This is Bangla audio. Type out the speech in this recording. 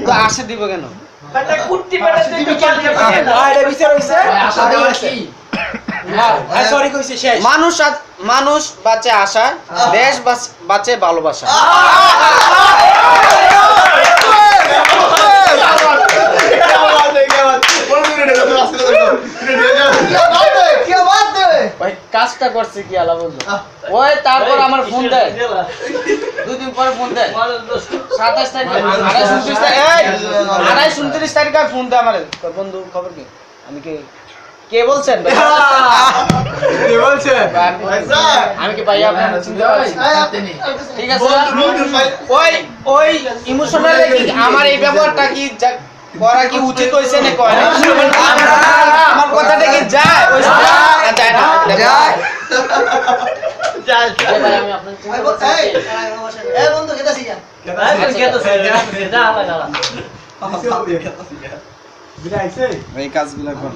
তো আসে দিব কেন? এটা কুট্টি পেটাতে দিবি কেন? এটা বিচার হইছে আশা দেওয়া কি সরি কইছে শেষ মানুষ বাঁচে আশা, দেশ বাঁচে ভালোবাসা। ভাই কাজটা করছে কি আলা বললো ওই তারপর আমার ফোন দেয়, 2 দিন পরে ফোন দেয়, 27 তারিখ 28-29 তারিখে ফোন দেয় আমার বন্ধু, খবর কি? আমি কে বলছেন ভাই? কে বলছে আমি কি ভাই আপনার চিন্তা করছি? ঠিক আছে ওই ইমোশনাল আমার এই ব্যবহারটা কি করা কি উচিত হইছে না কয় না? আমার কথাটা কি যায় ওই যায় না যায় ভাই আমি আপনার চিন্তা করছি। এই বন্ধু কেদাসি যা বিরাইছে এই কাজগুলো কর।